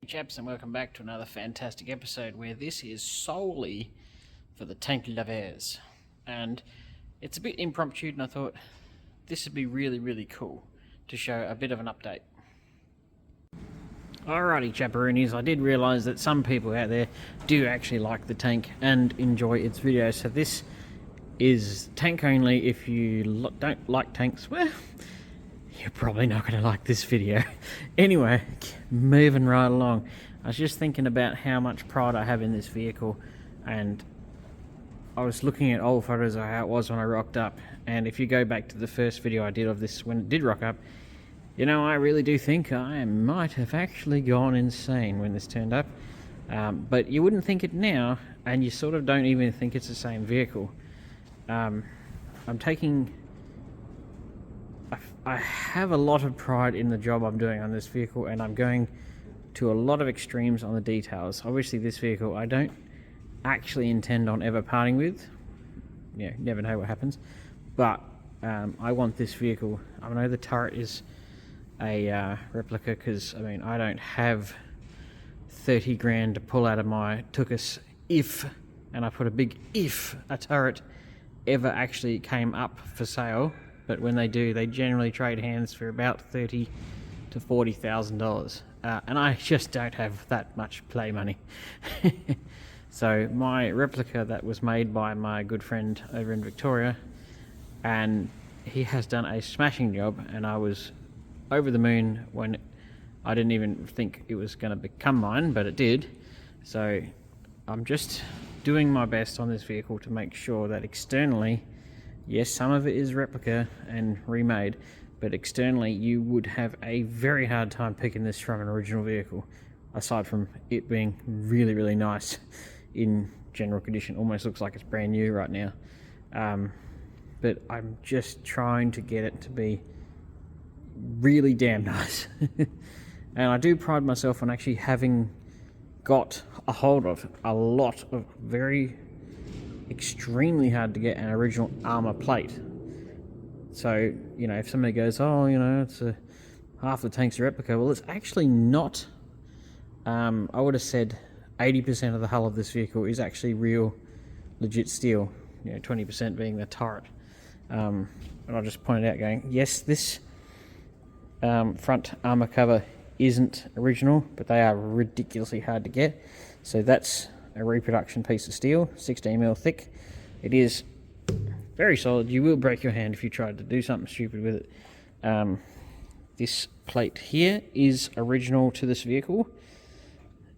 Chaps, and welcome back to another fantastic episode where this is solely for the tank lovers. And it's a bit impromptu, and I thought this would be really cool to show a bit of an update. Alrighty, chaperoonies, I did realise that some people out there do actually like the tank and enjoy its videos, so this is tank only. If you don't like tanks, well, you're probably not going to like this video. Anyway, moving right along. I was just thinking about how much pride I have in this vehicle, and I was looking at old photos of how it was when I rocked up, and if you go back to the first video I did of this when it did rock up, you know, I really do think I might have actually gone insane when this turned up. But you wouldn't think it now, and you sort of don't even think it's the same vehicle. I have a lot of pride in the job I'm doing on this vehicle, and I'm going to a lot of extremes on the details. Obviously this vehicle I don't actually intend on ever parting with. Yeah, never know what happens. But I want this vehicle. I know the turret is a replica, because I mean I don't have 30 grand to pull out of my tuchus if, and I put a big if, a turret ever actually came up for sale. But when they do, they generally trade hands for about $30,000 to $40,000, and I just don't have that much play money. So my replica that was made by my good friend over in Victoria, and he has done a smashing job, and I was over the moon when I didn't even think it was going to become mine, but it did. So I'm just doing my best on this vehicle to make sure that externally, yes, some of it is replica and remade, but externally you would have a very hard time picking this from an original vehicle, aside from it being really nice in general condition. Almost looks like it's brand new right now. But I'm just trying to get it to be really damn nice. And I do pride myself on actually having got a hold of a lot of very extremely hard to get an original armor plate. So, you know, if somebody goes, oh, you know, it's half the tank's a replica, well, it's actually not. I would have said 80% of the hull of this vehicle is actually real legit steel, you know, 20% being the turret. And I just pointed out going, yes, this front armor cover isn't original, but they are ridiculously hard to get. So that's a reproduction piece of steel, 16mm thick. It is very solid. You will break your hand if you tried to do something stupid with it. This plate here is original to this vehicle.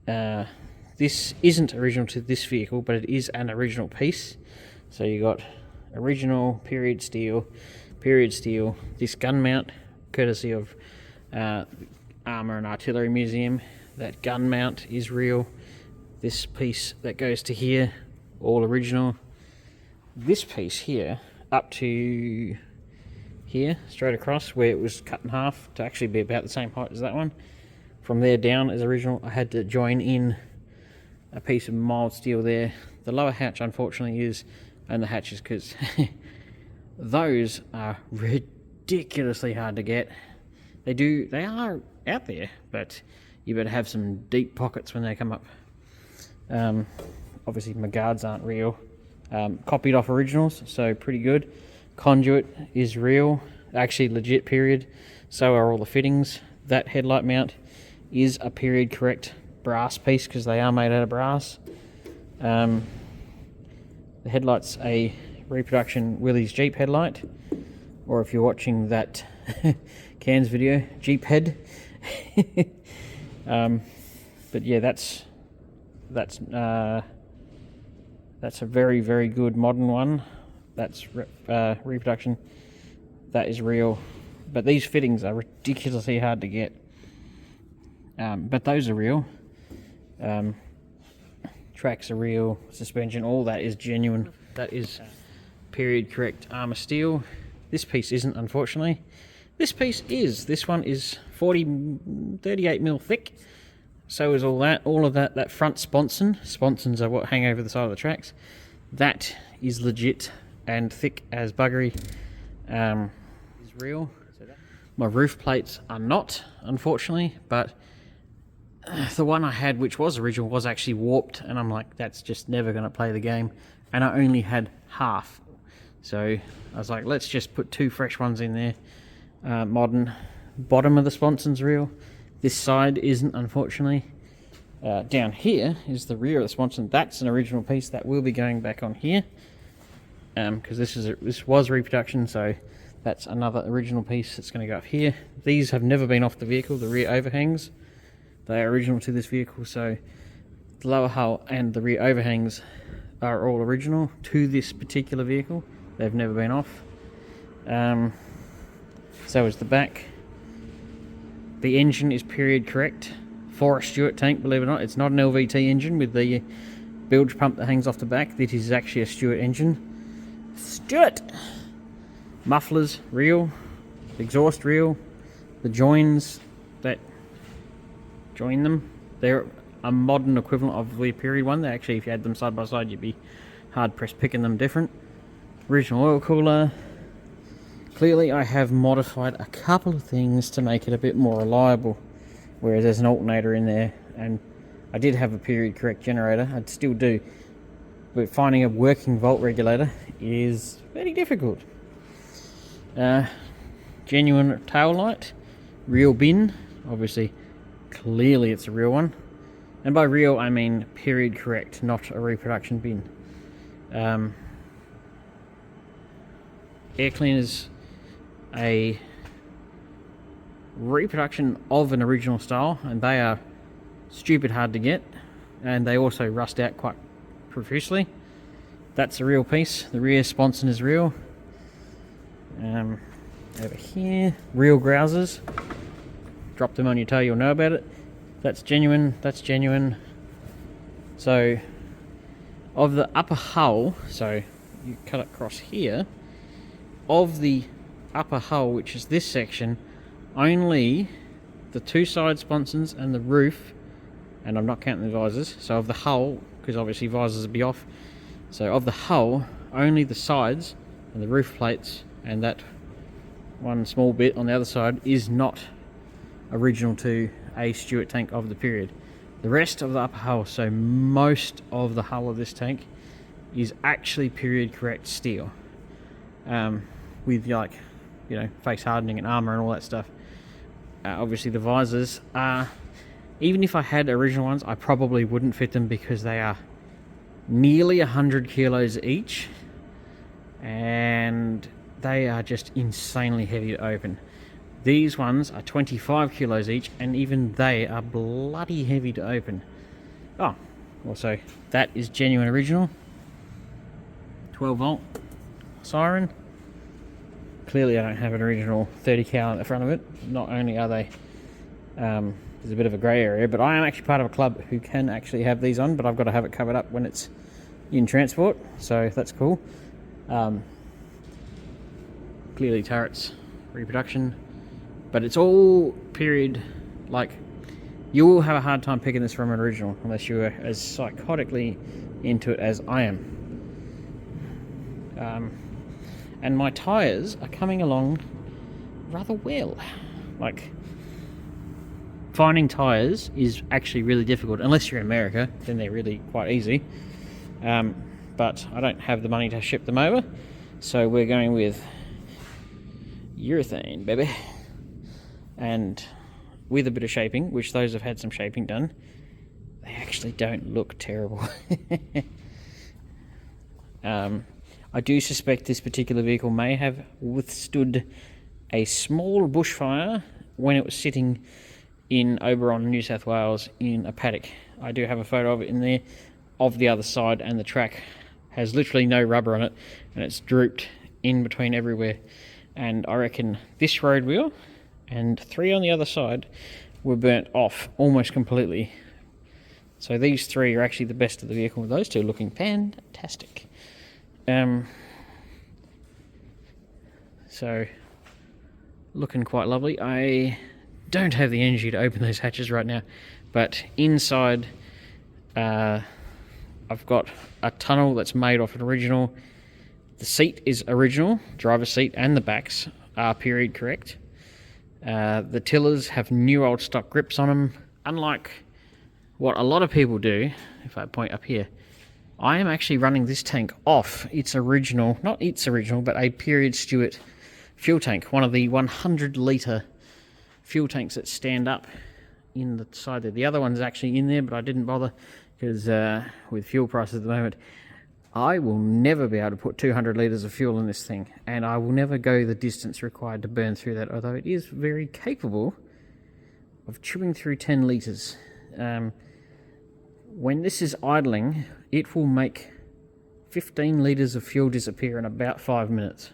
This isn't original to this vehicle, but it is an original piece. So you got original period steel, this gun mount, courtesy of Armour and Artillery Museum. That gun mount is real. This piece that goes to here, all original. This piece here, up to here, straight across, where it was cut in half to actually be about the same height as that one. From there down is original. I had to join in a piece of mild steel there. The lower hatch, unfortunately, is, and the hatches, because those are ridiculously hard to get. They are out there, but you better have some deep pockets when they come up. Obviously my guards aren't real. Copied off originals, so pretty good. Conduit is real, actually legit period. So are all the fittings. That headlight mount is a period correct brass piece, because they are made out of brass. The headlight's a reproduction Willys Jeep headlight, or if you're watching that Cairns video, Jeep head. But yeah, that's a very good modern one. That's reproduction. That is real, but these fittings are ridiculously hard to get. But those are real. Tracks are real. Suspension, all that is genuine. That is period correct armor steel. This piece isn't, unfortunately. This piece is. This one is 38mm thick. So is all that. All of that front sponson. Sponsons are what hang over the side of the tracks. That is legit and thick as buggery. Is real. My roof plates are not, unfortunately, but the one I had, which was original, was actually warped, and I'm like, that's just never going to play the game. And I only had half, so I was like, let's just put 2 fresh ones in there. Modern. Bottom of the sponson's real. This side isn't, unfortunately. Down here is the rear of the sponson. That's an original piece that will be going back on here, because this was reproduction, so that's another original piece that's going to go up here. These have never been off the vehicle. The rear overhangs, they are original to this vehicle, so the lower hull and the rear overhangs are all original to this particular vehicle. They've never been off. So is the back. The engine is period correct for a Stuart tank, believe it or not. It's not an LVT engine with the bilge pump that hangs off the back. This is actually a Stuart engine. Stuart! Mufflers, real. Exhaust, real. The joins that join them, they're a modern equivalent of the period one. They actually, if you had them side by side, you'd be hard pressed picking them different. Original oil cooler. Clearly I have modified a couple of things to make it a bit more reliable, whereas there's an alternator in there, and I did have a period correct generator, I still do, but finding a working volt regulator is very difficult. Genuine tail light, real bin, obviously clearly it's a real one, and by real I mean period correct, not a reproduction bin. Air cleaners, a reproduction of an original style, and they are stupid hard to get, and they also rust out quite profusely. That's a real piece. The rear sponson is real. Over here, real grousers. Drop them on your toe, you'll know about it. That's genuine. That's genuine. So of the upper hull, so you cut across here, of the upper hull, which is this section, only the 2 side sponsons and the roof, and I'm not counting the visors, so of the hull, because obviously visors will be off, so of the hull, only the sides and the roof plates and that one small bit on the other side is not original to a Stuart tank of the period. The rest of the upper hull, so most of the hull of this tank, is actually period correct steel, with, like, you know, face hardening and armor and all that stuff. Obviously the visors are, even if I had original ones, I probably wouldn't fit them because they are nearly 100 kilos each, and they are just insanely heavy to open. These ones are 25 kilos each, and even they are bloody heavy to open. Oh, also that is genuine original 12 volt siren. Clearly I don't have an original 30 cal at the front of it. Not only are they, there's a bit of a grey area, but I am actually part of a club who can actually have these on, but I've got to have it covered up when it's in transport, so that's cool. Clearly turrets, reproduction, but it's all period, like, you will have a hard time picking this from an original unless you are as psychotically into it as I am. And my tyres are coming along rather well. Like, finding tyres is actually really difficult. Unless you're in America, then they're really quite easy. But I don't have the money to ship them over, so we're going with urethane, baby. And with a bit of shaping, which those have had some shaping done, they actually don't look terrible. I do suspect this particular vehicle may have withstood a small bushfire when it was sitting in Oberon, New South Wales, in a paddock. I do have a photo of it in there, of the other side, and the track has literally no rubber on it, and it's drooped in between everywhere. And I reckon this road wheel and 3 on the other side were burnt off almost completely. So these 3 are actually the best of the vehicle, with those 2 looking fantastic. So looking quite lovely. I don't have the energy to open those hatches right now, but inside I've got a tunnel that's made off an original. The seat is original, driver's seat, and the backs are period correct. The tillers have new old stock grips on them. Unlike what a lot of people do, if I point up here, I am actually running this tank off its original, not its original, but a period Stuart fuel tank, one of the 100-litre fuel tanks that stand up in the side there. The other one's actually in there, but I didn't bother because with fuel prices at the moment, I will never be able to put 200 litres of fuel in this thing, and I will never go the distance required to burn through that, although it is very capable of chewing through 10 litres. When this is idling, it will make 15 litres of fuel disappear in about 5 minutes.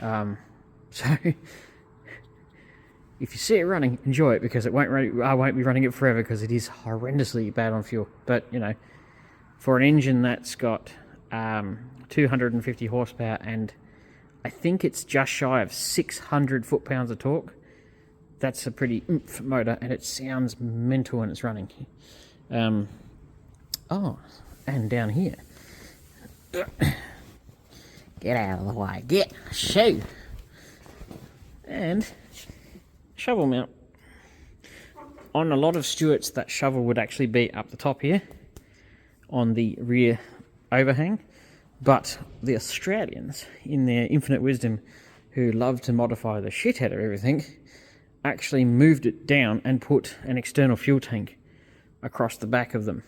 So if you see it running, enjoy it, because I won't be running it forever because it is horrendously bad on fuel. But, you know, for an engine that's got 250 horsepower and I think it's just shy of 600 foot-pounds of torque, that's a pretty oomph motor, and it sounds mental when it's running. Oh, and down here. Get out of the way. Get shoe. And shovel mount. On a lot of Stuarts, that shovel would actually be up the top here on the rear overhang, but the Australians, in their infinite wisdom, who love to modify the shit out of everything, actually moved it down and put an external fuel tank across the back of them.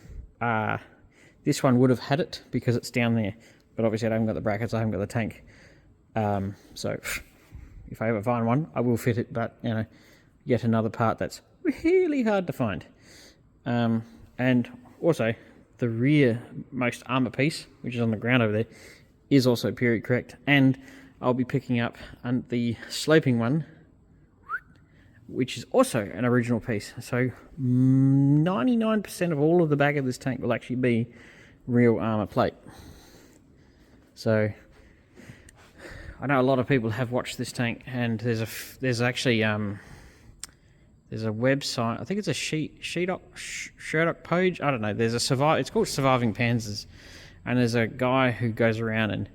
This one would have had it because it's down there, but obviously I haven't got the brackets, I haven't got the tank. So if I ever find one, I will fit it, but, you know, yet another part that's really hard to find. And also, the rearmost armour piece, which is on the ground over there, is also period correct, and I'll be picking up the sloping one, which is also an original piece. So 99% of all of the back of this tank will actually be real armour plate. So I know a lot of people have watched this tank, and there's actually there's a website, I think it's a Sherdock page, I don't know, it's called Surviving Panzers, and there's a guy who goes around and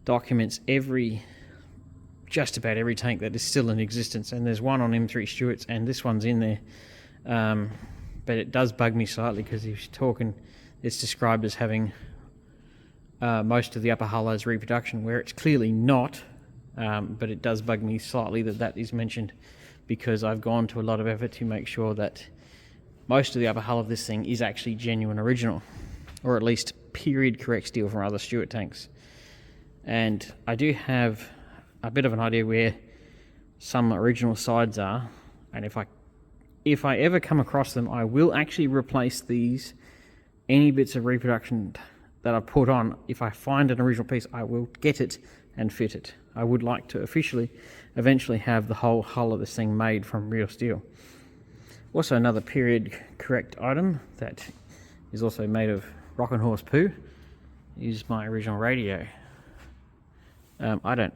documents just about every tank that is still in existence, and there's one on M3 Stuarts, and this one's in there. But it does bug me slightly because it's described as having most of the upper hull as reproduction, where it's clearly not, but it does bug me slightly that is mentioned, because I've gone to a lot of effort to make sure that most of the upper hull of this thing is actually genuine original, or at least period correct steel from other Stuart tanks. And I do have a bit of an idea where some original sides are, and if I ever come across them, I will actually replace any bits of reproduction that I put on. If I find an original piece, I will get it and fit it. I would like to eventually have the whole hull of this thing made from real steel. Also, another period correct item that is also made of rockin' horse poo is my original radio. I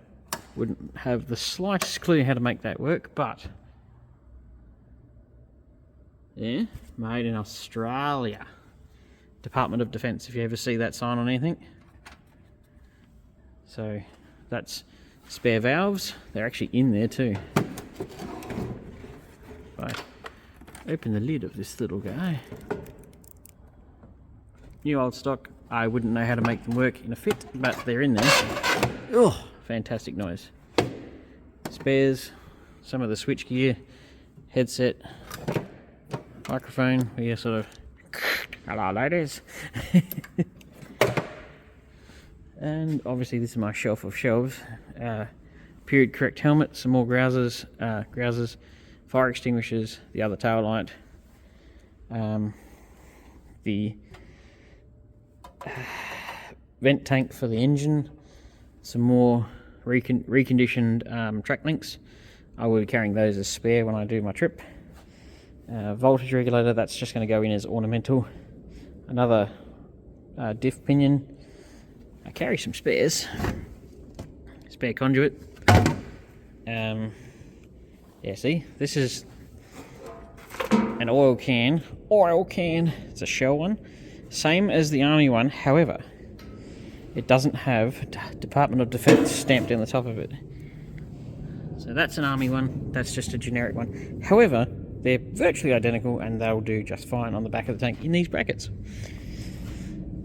wouldn't have the slightest clue how to make that work, but yeah, made in Australia. Department of Defence, if you ever see that sign on anything. So that's spare valves, they're actually in there too. If I open the lid of this little guy, new old stock, I wouldn't know how to make them work in a fit, but they're in there. Oh, fantastic noise. Spares, some of the switch gear, headset, microphone, where you sort of, hello ladies. And obviously this is my shelf of shelves. Period correct helmet, some more grousers, fire extinguishers, the other tail light, the vent tank for the engine, some more reconditioned track links. I will be carrying those as spare when I do my trip. Voltage regulator, that's just going to go in as ornamental. Another diff pinion. I carry some spares. Spare conduit. Yeah, see, this is an oil can. It's a Shell one, same as the Army one. However, it doesn't have Department of Defence stamped on the top of it. So that's an Army one. That's just a generic one. However, they're virtually identical, and they'll do just fine on the back of the tank in these brackets.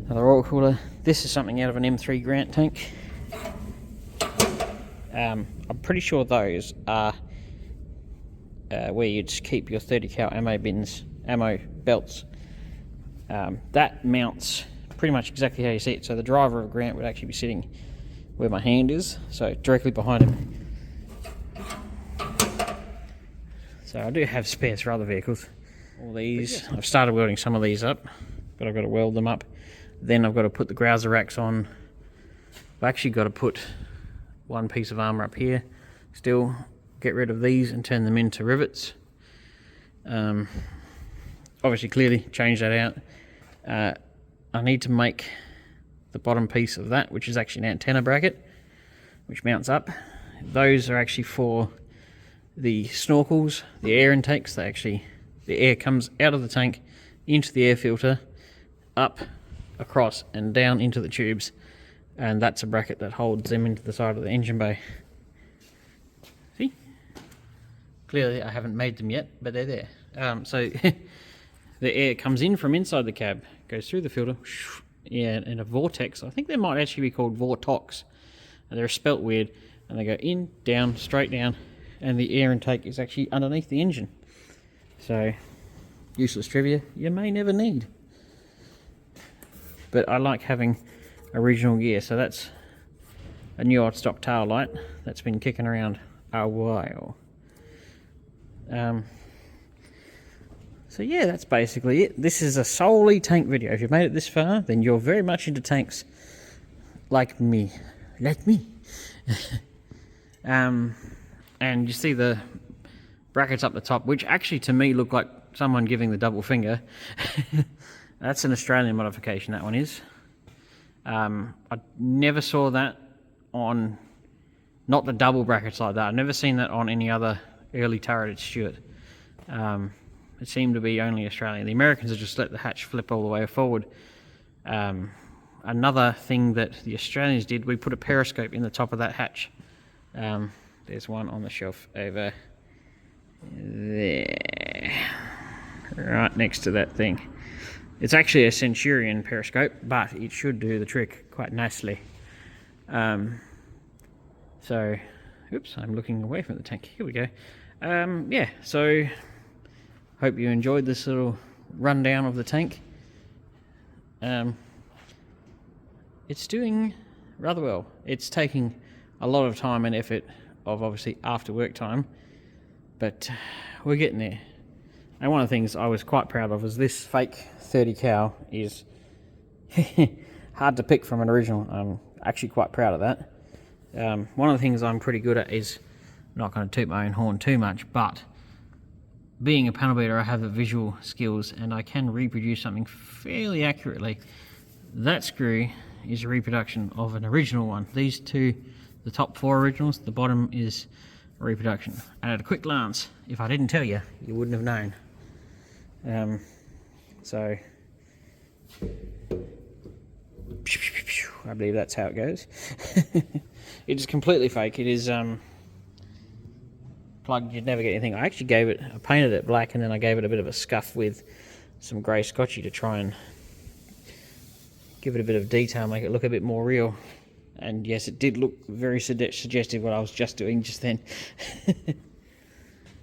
Another oil cooler. This is something out of an M3 Grant tank. I'm pretty sure those are where you'd keep your 30 cal ammo bins, ammo belts. That mounts pretty much exactly how you see it. So the driver of Grant would actually be sitting where my hand is, so directly behind him. So I do have spares for other vehicles. All these, I've started welding some of these up, but I've got to weld them up. Then I've got to put the grouser racks on. I've actually got to put one piece of armour up here. Still get rid of these and turn them into rivets. Obviously, clearly change that out. I need to make the bottom piece of that, which is actually an antenna bracket, which mounts up. Those are actually for the snorkels, the air intakes. The air comes out of the tank into the air filter, up, across and down into the tubes, and that's a bracket that holds them into the side of the engine bay. See? Clearly I haven't made them yet, but they're there. So the air comes in from inside the cab, goes through the filter, in a vortex. I think they might actually be called vortox. They're spelt weird, and they go in, down, straight down, and the air intake is actually underneath the engine. So, useless trivia you may never need. But I like having original gear, so that's a new old stock tail light that's been kicking around a while. So yeah, that's basically it. This is a solely tank video. If you've made it this far, then you're very much into tanks like me. Like me. And you see the brackets up the top, which actually to me look like someone giving the double finger. That's an Australian modification, that one is. I never saw that on, not the double brackets like that. I've never seen that on any other early turreted Stuart. It seemed to be only Australian. The Americans have just let the hatch flip all the way forward. Another thing that the Australians did, we put a periscope in the top of that hatch. There's one on the shelf over there, right next to that thing. It's actually a Centurion periscope, but it should do the trick quite nicely. So, oops, I'm looking away from the tank. Here we go. Yeah, so hope you enjoyed this little rundown of the tank. It's doing rather well. It's taking a lot of time and effort of obviously after work time, but we're getting there. And one of the things I was quite proud of is this fake 30 cal is hard to pick from an original. I'm actually quite proud of that. One of the things I'm pretty good at is, not going to toot my own horn too much, but being a panel beater, I have the visual skills and I can reproduce something fairly accurately. That screw is a reproduction of an original one. These two, the top four originals, the bottom is a reproduction. And at a quick glance, if I didn't tell you, you wouldn't have known. So I believe that's how it goes. It is completely fake. It is plugged, you'd never get anything. I actually I painted it black and then I gave it a bit of a scuff with some grey scotchy to try and give it a bit of detail, make it look a bit more real. And yes, it did look very suggestive what I was just doing just then.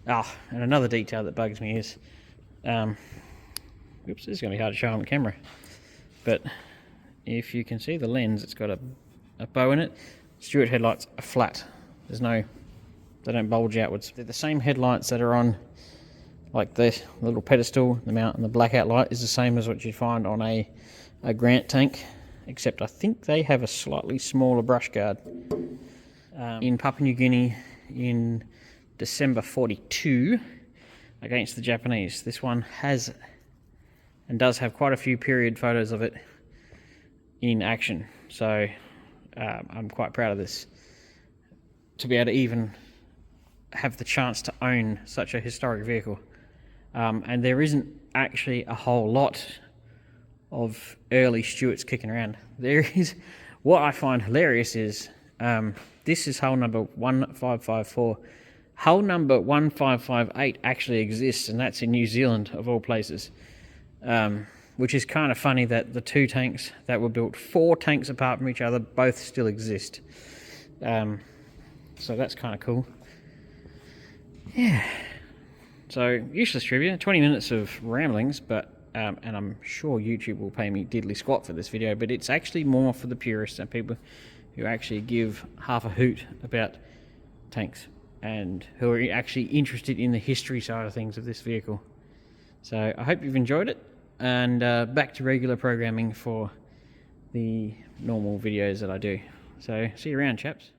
And another detail that bugs me is, oops, this is going to be hard to show on the camera, but if you can see the lens, it's got a bow in it. Stuart headlights are flat. They don't bulge outwards. They're the same headlights that are on, like the little pedestal, the mount, and the blackout light is the same as what you'd find on a Grant tank, except I think they have a slightly smaller brush guard. In Papua New Guinea in December 42 against the Japanese, this one has and does have quite a few period photos of it in action, so I'm quite proud of this, to be able to even have the chance to own such a historic vehicle. And there isn't actually a whole lot of early Stuarts kicking around. There is, what I find hilarious is, this is hull number 1554, Hull number 1558 actually exists, and that's in New Zealand, of all places. Which is kind of funny that the two tanks that were built 4 tanks apart from each other both still exist. So that's kind of cool. Yeah. So, useless trivia, 20 minutes of ramblings, but and I'm sure YouTube will pay me diddly squat for this video, but it's actually more for the purists and people who actually give half a hoot about tanks and who are actually interested in the history side of things of this vehicle. So I hope you've enjoyed it, and back to regular programming for the normal videos that I do. So see you around, chaps.